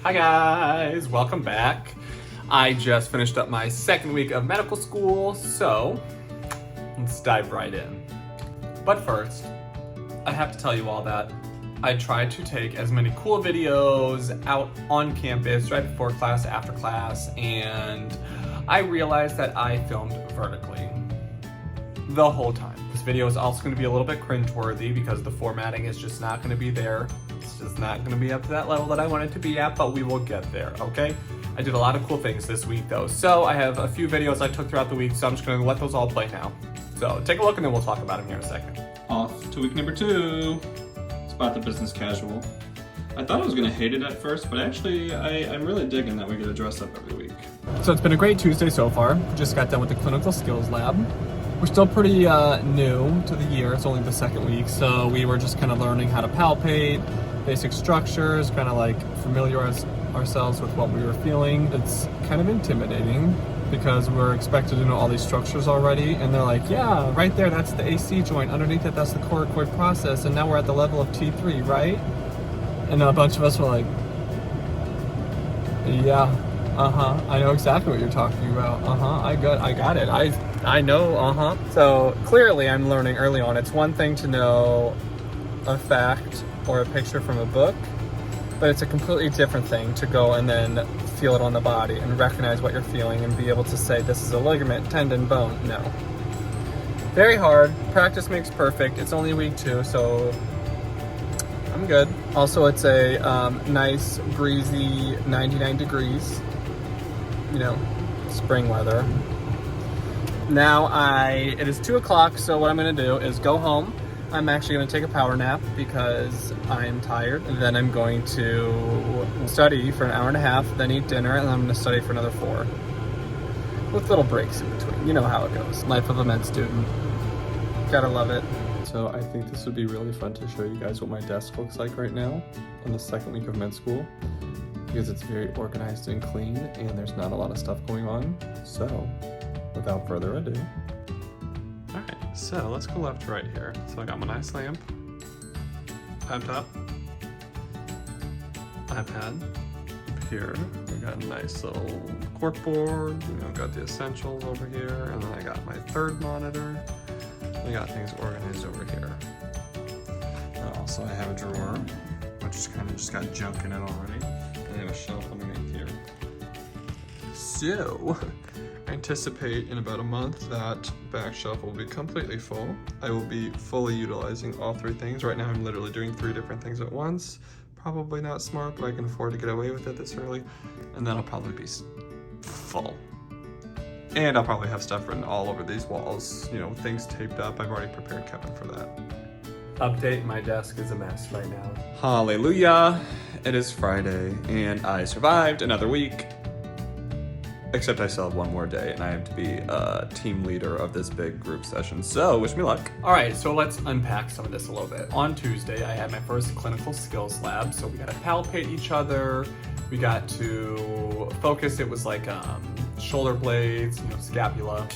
Hi guys, welcome back. I just finished up my second week of medical school, so let's dive right in. But first, I have to tell you all that I tried to take as many cool videos out on campus right before class, after class, and I realized that I filmed vertically the whole time. This video is also going to be a little bit cringeworthy because the formatting is just not going to be there. It's just not going to be up to that level that I want it to be at, but we will get there, okay? I did a lot of cool things this week though, so I have a few videos I took throughout the week, so I'm just going to let those all play now. So take a look and then we'll talk about them here in a second. Off to week number 2. It's about the business casual. I thought I was going to hate it at first, but actually I'm really digging that we get to dress up every week. So it's been a great Tuesday so far. Just got done with the clinical skills lab. We're still pretty new to the year. It's only the second week, so we were just kind of learning how to palpate, basic structures, kind of like familiarize ourselves with what we were feeling. It's kind of intimidating because we're expected to know all these structures already, and they're like, yeah, right there, that's the AC joint. Underneath it, that's the coracoid process, and now we're at the level of T3, right? And a bunch of us were like, yeah, I know exactly what you're talking about. I got it. I know, So clearly I'm learning early on. It's one thing to know a fact or a picture from a book, but it's a completely different thing to go and then feel it on the body and recognize what you're feeling and be able to say, this is a ligament, tendon, bone. No. Very hard. Practice makes perfect. It's only week 2, so I'm good. Also, it's a nice, breezy 99 degrees, you know, spring weather. Now it is 2 o'clock, so what I'm gonna do is go home. I'm actually gonna take a power nap because I'm tired. And then I'm going to study for an hour and a half, then eat dinner, and then I'm gonna study for another 4. With little breaks in between. You know how it goes. Life of a med student. Gotta love it. So I think this would be really fun to show you guys what my desk looks like right now on the second week of med school, because it's very organized and clean and there's not a lot of stuff going on. So without further ado. Alright, so let's go left to right here. So I got my nice lamp, laptop, iPad. Up here, I got a nice little cork board, got the essentials over here, and then I got my third monitor. I got things organized over here. Also, I have a drawer, which is kind of just got junk in it already. And I have a shelf underneath here. So, I anticipate in about a month that back shelf will be completely full. I will be fully utilizing all 3 things. Right now I'm literally doing 3 different things at once. Probably not smart, but I can afford to get away with it this early. And then I'll probably be full. And I'll probably have stuff written all over these walls, things taped up. I've already prepared Kevin for that. Update, my desk is a mess right now. Hallelujah, it is Friday and I survived another week. Except I still have 1 more day and I have to be a team leader of this big group session, so wish me luck. All right, so let's unpack some of this a little bit. On Tuesday, I had my first clinical skills lab, so we got to palpate each other. We got to focus. It was like shoulder blades, scapula,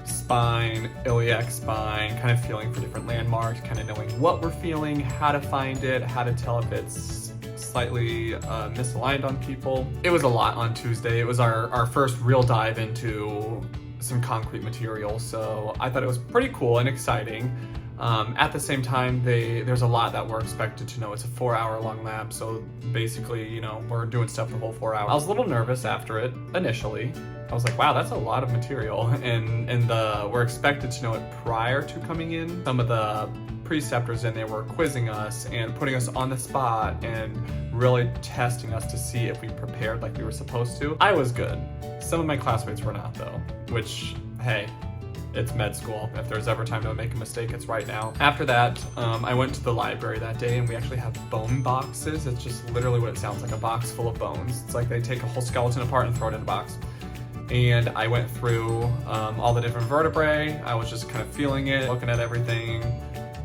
spine, iliac spine, kind of feeling for different landmarks, kind of knowing what we're feeling, how to find it, how to tell if it's slightly misaligned on people. It was a lot on Tuesday. It was our first real dive into some concrete material, so I thought it was pretty cool and exciting. At the same time, there's a lot that we're expected to know. It's a 4-hour-long lab, so basically, we're doing stuff the whole 4 hours. I was a little nervous after it initially. I was like, wow, that's a lot of material, and we're expected to know it prior to coming in. Some of the preceptors in there were quizzing us and putting us on the spot and really testing us to see if we prepared like we were supposed to. I was good. Some of my classmates were not though, which, hey, it's med school. If there's ever time to make a mistake, it's right now. After that, I went to the library that day and we actually have bone boxes. It's just literally what it sounds like, a box full of bones. It's like they take a whole skeleton apart and throw it in a box. And I went through all the different vertebrae. I was just kind of feeling it, looking at everything,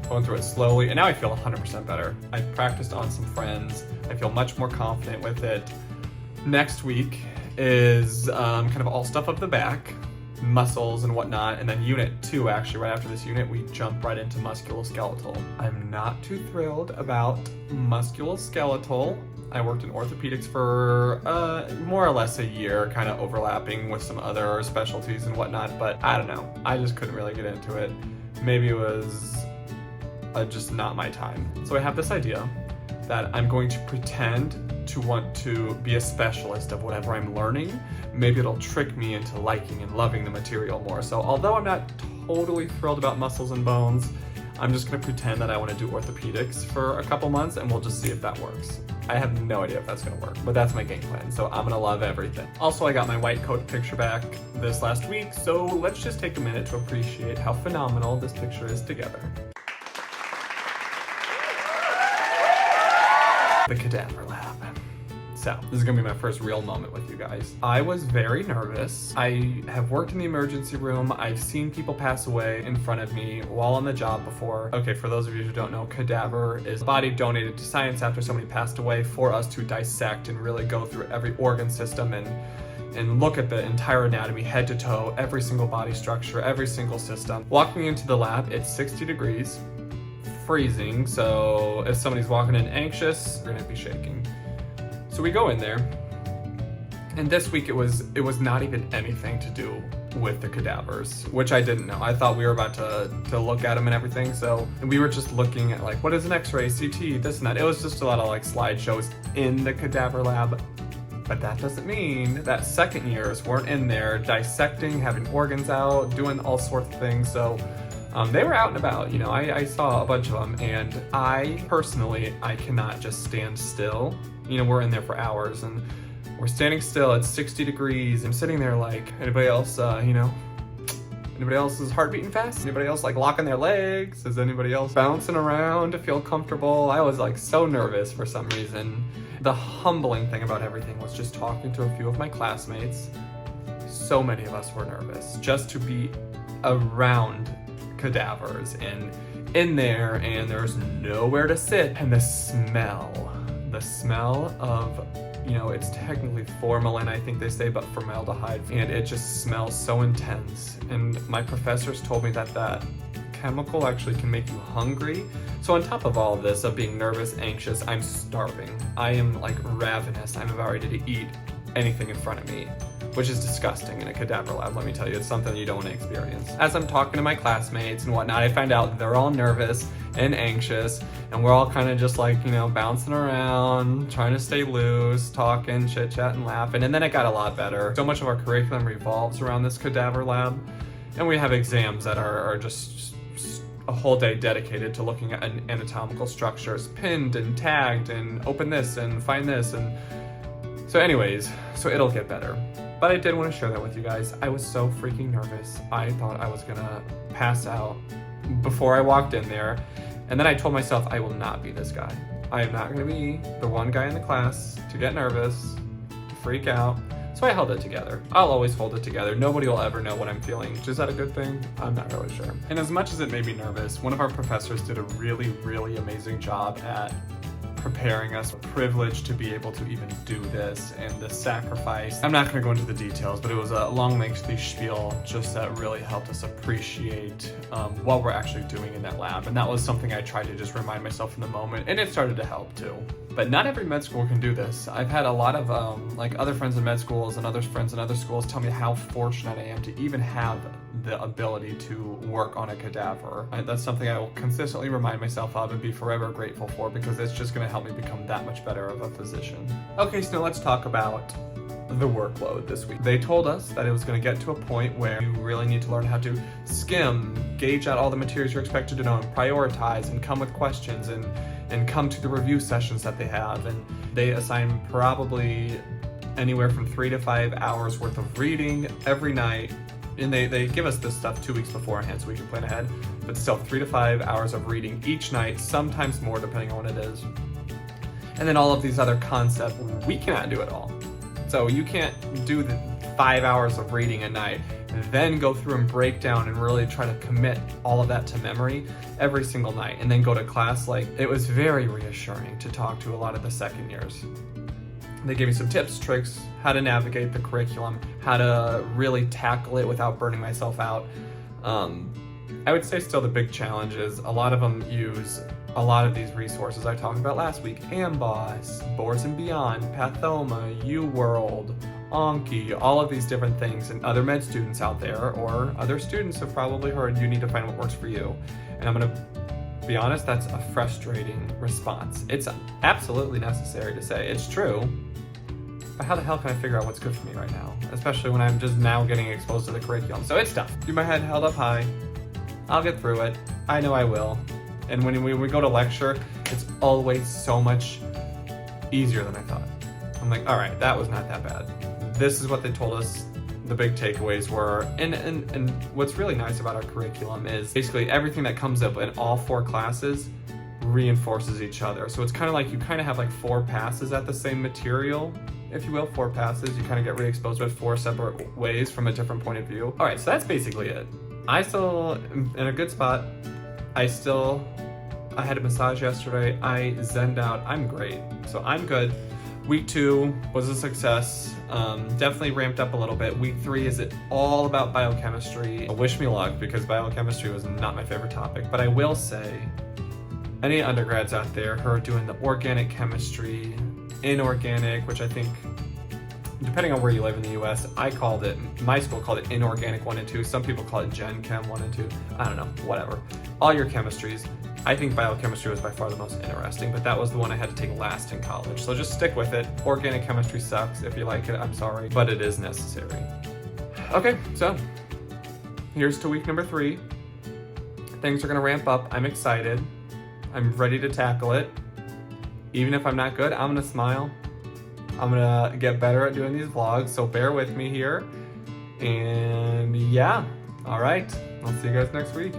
going through it slowly, and now I feel 100% better. I practiced on some friends. I feel much more confident with it. Next week is kind of all stuff of the back, muscles and whatnot, and then unit 2, actually right after this unit, we jump right into musculoskeletal. I'm not too thrilled about musculoskeletal. I worked in orthopedics for more or less a year, kind of overlapping with some other specialties and whatnot, but I don't know. I just couldn't really get into it. Maybe it was just not my time. So I have this idea that I'm going to pretend to want to be a specialist of whatever I'm learning. Maybe it'll trick me into liking and loving the material more. So although I'm not totally thrilled about muscles and bones, I'm just gonna pretend that I wanna do orthopedics for a couple months and we'll just see if that works. I have no idea if that's gonna work, but that's my game plan, so I'm gonna love everything. Also, I got my white coat picture back this last week, so let's just take a minute to appreciate how phenomenal this picture is together. The cadaver lab. So, this is gonna be my first real moment with you guys. I was very nervous. I have worked in the emergency room. I've seen people pass away in front of me while on the job before. Okay, for those of you who don't know, cadaver is a body donated to science after somebody passed away for us to dissect and really go through every organ system and look at the entire anatomy, head to toe, every single body structure, every single system. Walking into the lab, it's 60 degrees, freezing, so if somebody's walking in anxious, they're gonna be shaking. So we go in there, and this week it was not even anything to do with the cadavers, which I didn't know. I thought we were about to look at them and everything, so we were just looking at like, what is an x-ray, CT, this and that. It was just a lot of like slideshows in the cadaver lab, but that doesn't mean that second years weren't in there dissecting, having organs out, doing all sorts of things. So they were out and about, you know, I saw a bunch of them, and I personally cannot just stand still. You know, we're in there for hours and we're standing still at 60 degrees. I'm sitting there like, anybody else, you know, anybody else's heart beating fast? Anybody else like locking their legs? Is anybody else bouncing around to feel comfortable? I was like so nervous for some reason. The humbling thing about everything was just talking to a few of my classmates. So many of us were nervous just to be around cadavers and in there, and there's nowhere to sit, and the smell of, you know, it's technically formalin, I think they say, but formaldehyde, and it just smells so intense. And my professors told me that that chemical actually can make you hungry. So on top of all of this, of being nervous, anxious, I'm starving. I am like ravenous. I'm about ready to eat anything in front of me, which is disgusting in a cadaver lab, let me tell you. It's something you don't want to experience. As I'm talking to my classmates and whatnot, I find out they're all nervous and anxious, and we're all kind of just like, you know, bouncing around, trying to stay loose, talking, chit-chatting, laughing, and then it got a lot better. So much of our curriculum revolves around this cadaver lab, and we have exams that are just a whole day dedicated to looking at anatomical structures, pinned and tagged, and open this and find this, and so anyways, so it'll get better. But I did want to share that with you guys. I was so freaking nervous. I thought I was gonna pass out before I walked in there. And then I told myself I will not be this guy. I am not gonna be the one guy in the class to get nervous, freak out. So I held it together. I'll always hold it together. Nobody will ever know what I'm feeling. Is that a good thing? I'm not really sure. And as much as it made me nervous, one of our professors did a really, really amazing job at preparing us. A privilege to be able to even do this, and the sacrifice. I'm not going to go into the details, but it was a long, lengthy spiel just that really helped us appreciate what we're actually doing in that lab. And that was something I tried to just remind myself in the moment, and it started to help too. But not every med school can do this. I've had a lot of like other friends in med schools and other friends in other schools tell me how fortunate I am to even have the ability to work on a cadaver. That's something I will consistently remind myself of and be forever grateful for, because it's just going to help me become that much better of a physician. Okay, so now let's talk about the workload this week. They told us that it was going to get to a point where you really need to learn how to skim, gauge out all the materials you're expected to know, and prioritize, and come with questions, and come to the review sessions that they have. And they assign probably anywhere from 3 to 5 hours worth of reading every night. And they give us this stuff 2 weeks beforehand so we can plan ahead, but still 3 to 5 hours of reading each night, sometimes more depending on what it is. And then all of these other concepts, we cannot do it all. So you can't do the 5 hours of reading a night, then go through and break down and really try to commit all of that to memory every single night, and then go to class. Like, it was very reassuring to talk to a lot of the second years. They gave me some tips, tricks, how to navigate the curriculum, how to really tackle it without burning myself out. I would say still the big challenge is a lot of them use a lot of these resources I talked about last week. Amboss, Boards and Beyond, Pathoma, UWorld, Anki, all of these different things, and other med students out there or other students have probably heard you need to find what works for you. And I'm gonna be honest, that's a frustrating response. It's absolutely necessary to say it's true, but how the hell can I figure out what's good for me right now? Especially when I'm just now getting exposed to the curriculum. So it's tough. Keep my head held up high. I'll get through it. I know I will. And when we go to lecture, it's always so much easier than I thought. I'm like, all right, that was not that bad. This is what they told us the big takeaways were. And what's really nice about our curriculum is basically everything that comes up in all 4 classes reinforces each other. So it's kind of like you kind of have like 4 passes at the same material, if you will, 4 passes. You kind of get re-exposed to it 4 separate ways from a different point of view. All right, so that's basically it. I still am in a good spot. I had a massage yesterday. I zenned out. I'm great. So I'm good. Week 2 was a success. Definitely ramped up a little bit. Week 3 is all about biochemistry. Wish me luck because biochemistry was not my favorite topic. But I will say, any undergrads out there who are doing the organic chemistry, inorganic, which I think, depending on where you live in the US, my school called it inorganic 1 and 2. Some people call it Gen Chem 1 and 2. I don't know, whatever. All your chemistries. I think biochemistry was by far the most interesting, but that was the one I had to take last in college. So just stick with it. Organic chemistry sucks. If you like it, I'm sorry, but it is necessary. Okay, so here's to week number 3. Things are gonna ramp up. I'm excited. I'm ready to tackle it. Even if I'm not good, I'm gonna smile. I'm gonna get better at doing these vlogs, so bear with me here. And yeah, all right, I'll see you guys next week.